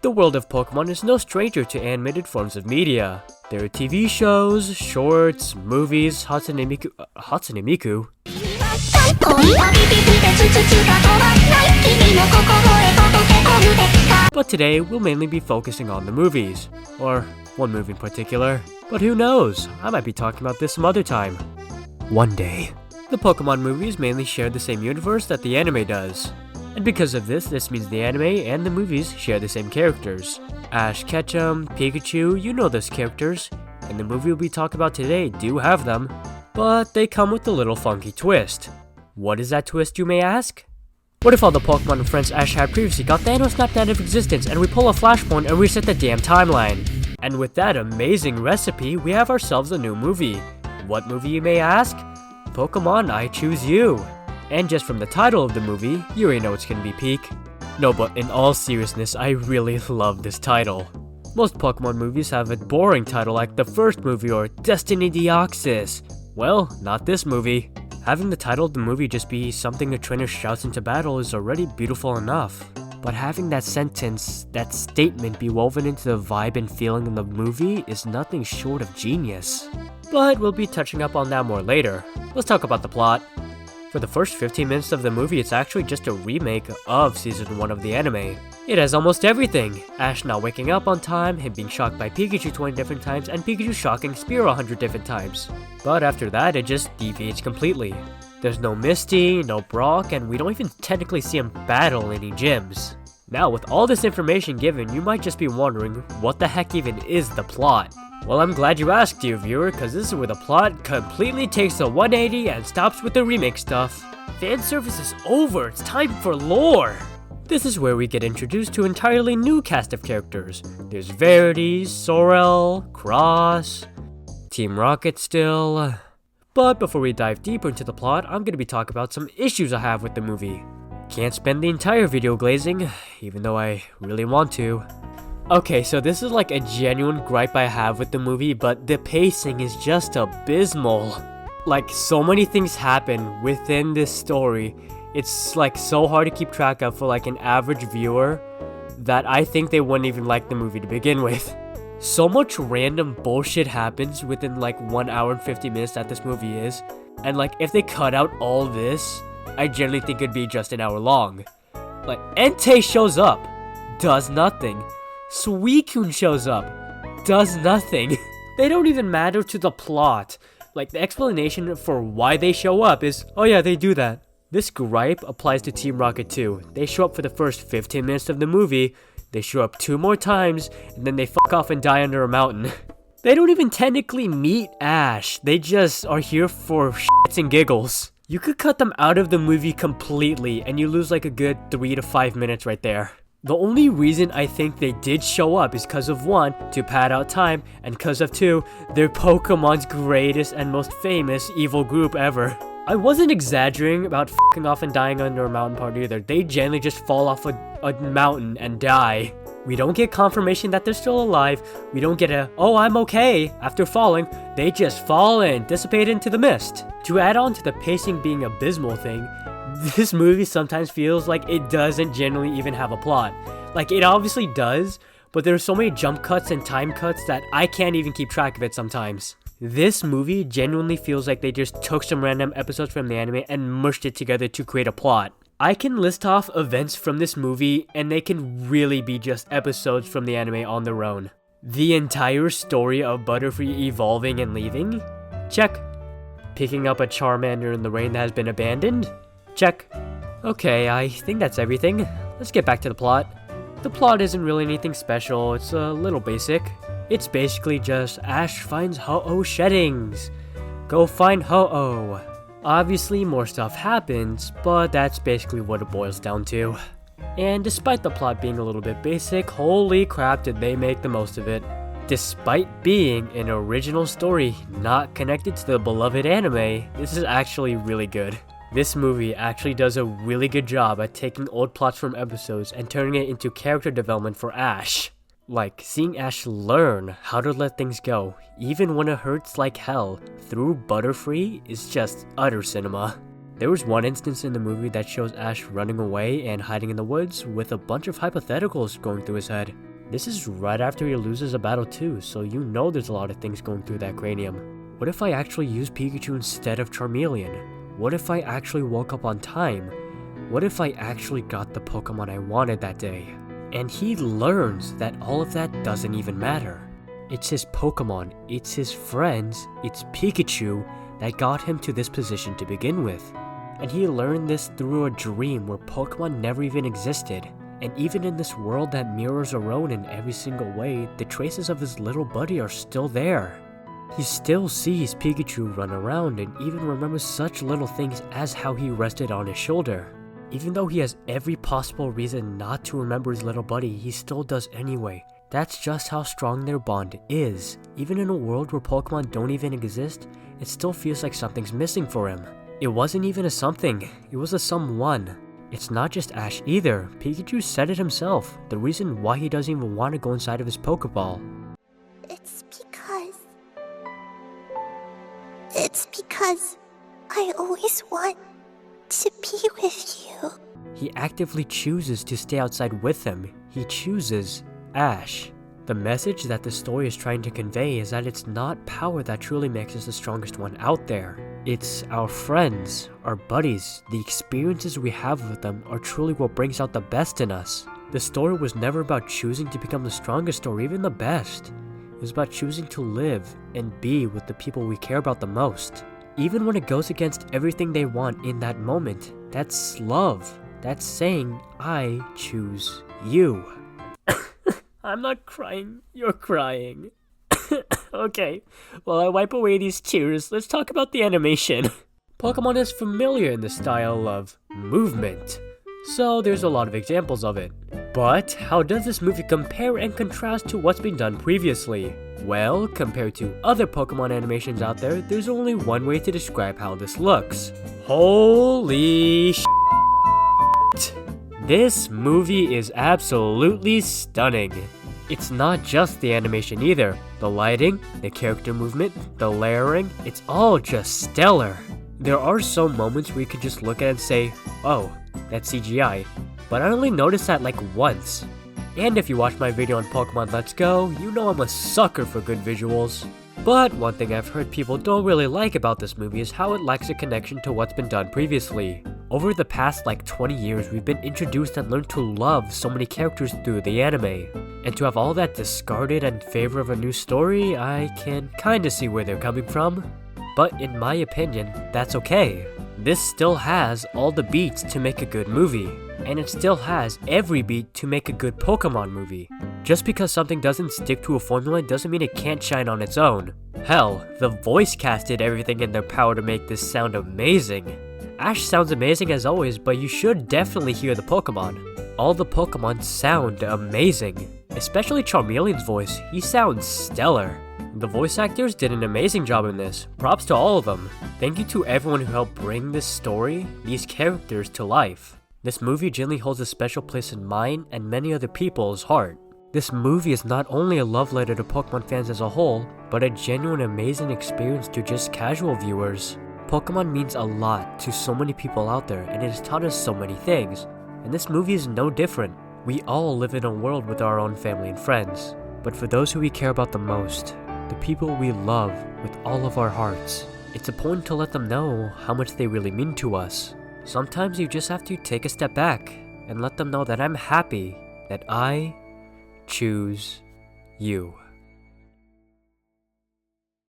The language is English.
The world of Pokemon is no stranger to animated forms of media. There are TV shows, shorts, movies, Hatsune Miku? But today, we'll mainly be focusing on the movies. Or one movie in particular. But who knows, I might be talking about this some other time. One day. The Pokemon movies mainly share the same universe that the anime does. And because of this means the anime and the movies share the same characters. Ash Ketchum, Pikachu, you know those characters. And the movie we'll be talking about today do have them. But they come with a little funky twist. What is that twist, you may ask? What if all the Pokemon and friends Ash had previously got Thanos snapped out of existence and we pull a flashpoint and reset the damn timeline? And with that amazing recipe, we have ourselves a new movie. What movie, you may ask? Pokemon I Choose You. And just from the title of the movie, you already know it's gonna be peak. No, but in all seriousness, I really love this title. Most Pokemon movies have a boring title like the first movie or Destiny Deoxys. Well, not this movie. Having the title of the movie just be something a trainer shouts into battle is already beautiful enough. But having that sentence, that statement be woven into the vibe and feeling in the movie is nothing short of genius. But we'll be touching up on that more later. Let's talk about the plot. For the first 15 minutes of the movie, it's actually just a remake of Season 1 of the anime. It has almost everything. Ash not waking up on time, him being shocked by Pikachu 20 different times, and Pikachu shocking Spearow 100 different times. But after that, it just deviates completely. There's no Misty, no Brock, and we don't even technically see him battle any gyms. Now, with all this information given, you might just be wondering, what the heck even is the plot? Well, I'm glad you asked, dear viewer, cause this is where the plot completely takes a 180 and stops with the remake stuff. Fan service is over, it's time for lore! This is where we get introduced to an entirely new cast of characters. There's Verity, Sorrel, Cross, Team Rocket still. But before we dive deeper into the plot, I'm gonna be talking about some issues I have with the movie. Can't spend the entire video glazing, even though I really want to. Okay, so this is like a genuine gripe I have with the movie, but the pacing is just abysmal. Like, so many things happen within this story. It's like so hard to keep track of for like an average viewer that I think they wouldn't even like the movie to begin with. So much random bullshit happens within like 1 hour and 50 minutes that this movie is. And like, if they cut out all this, I generally think it'd be just an hour long. Like, Entei shows up, does nothing. Suicune shows up, does nothing. They don't even matter to the plot. Like, the explanation for why they show up is, oh yeah, they do that. This gripe applies to Team Rocket too. They show up for the first 15 minutes of the movie, they show up 2 more times, and then they fuck off and die under a mountain. They don't even technically meet Ash, they just are here for shits and giggles. You could cut them out of the movie completely, and you lose like a good 3 to 5 minutes right there. The only reason I think they did show up is because of 1, to pad out time, and because of 2, they're Pokemon's greatest and most famous evil group ever. I wasn't exaggerating about f***ing off and dying under a mountain part either. They generally just fall off a mountain and die. We don't get confirmation that they're still alive. We don't get a, oh, I'm okay, after falling. They just fall and dissipate into the mist. To add on to the pacing being abysmal thing, this movie sometimes feels like it doesn't generally even have a plot. Like, it obviously does, but there's so many jump cuts and time cuts that I can't even keep track of it sometimes. This movie genuinely feels like they just took some random episodes from the anime and mushed it together to create a plot. I can list off events from this movie and they can really be just episodes from the anime on their own. The entire story of Butterfree evolving and leaving? Check. Picking up a Charmander in the rain that has been abandoned? Check. Okay, I think that's everything. Let's get back to the plot. The plot isn't really anything special, it's a little basic. It's basically just Ash finds Ho-Oh sheddings. Go find Ho-Oh. Obviously more stuff happens, but that's basically what it boils down to. And despite the plot being a little bit basic, holy crap did they make the most of it. Despite being an original story not connected to the beloved anime, this is actually really good. This movie actually does a really good job at taking old plots from episodes and turning it into character development for Ash. Like, seeing Ash learn how to let things go, even when it hurts like hell, through Butterfree is just utter cinema. There was one instance in the movie that shows Ash running away and hiding in the woods with a bunch of hypotheticals going through his head. This is right after he loses a battle too, so you know there's a lot of things going through that cranium. What if I actually used Pikachu instead of Charmeleon? What if I actually woke up on time? What if I actually got the Pokemon I wanted that day? And he learns that all of that doesn't even matter. It's his Pokemon, it's his friends, it's Pikachu that got him to this position to begin with. And he learned this through a dream where Pokemon never even existed. And even in this world that mirrors our own in every single way, the traces of his little buddy are still there. He still sees Pikachu run around and even remembers such little things as how he rested on his shoulder. Even though he has every possible reason not to remember his little buddy, he still does anyway. That's just how strong their bond is. Even in a world where Pokemon don't even exist, it still feels like something's missing for him. It wasn't even a something, it was a someone. It's not just Ash either. Pikachu said it himself, the reason why he doesn't even want to go inside of his Pokeball. It's because I always want to be with you. He actively chooses to stay outside with him. He chooses Ash. The message that the story is trying to convey is that it's not power that truly makes us the strongest one out there. It's our friends, our buddies, the experiences we have with them are truly what brings out the best in us. The story was never about choosing to become the strongest or even the best. It was about choosing to live and be with the people we care about the most. Even when it goes against everything they want in that moment, that's love. That's saying, I choose you. I'm not crying, you're crying. Okay, while I wipe away these tears, let's talk about the animation. Pokemon is familiar in the style of movement, so there's a lot of examples of it. But how does this movie compare and contrast to what's been done previously? Well, compared to other Pokemon animations out there, there's only one way to describe how this looks. Holy shit! This movie is absolutely stunning. It's not just the animation either. The lighting, the character movement, the layering, it's all just stellar. There are some moments where you can just look at it and say, oh, that's CGI. But I only noticed that like once. And if you watch my video on Pokemon Let's Go, you know I'm a sucker for good visuals. But one thing I've heard people don't really like about this movie is how it lacks a connection to what's been done previously. Over the past like 20 years, we've been introduced and learned to love so many characters through the anime. And to have all that discarded in favor of a new story, I can kinda see where they're coming from. But in my opinion, that's okay. This still has all the beats to make a good movie. And it still has every beat to make a good Pokemon movie. Just because something doesn't stick to a formula doesn't mean it can't shine on its own. Hell, the voice cast did everything in their power to make this sound amazing. Ash sounds amazing as always, but you should definitely hear the Pokemon. All the Pokemon sound amazing. Especially Charmeleon's voice, he sounds stellar. The voice actors did an amazing job in this. Props to all of them. Thank you to everyone who helped bring this story, these characters to life. This movie generally holds a special place in mine and many other people's heart. This movie is not only a love letter to Pokemon fans as a whole, but a genuine amazing experience to just casual viewers. Pokemon means a lot to so many people out there and it has taught us so many things. And this movie is no different. We all live in a world with our own family and friends. But for those who we care about the most, the people we love with all of our hearts, it's important to let them know how much they really mean to us. Sometimes you just have to take a step back and let them know that I'm happy that I choose you.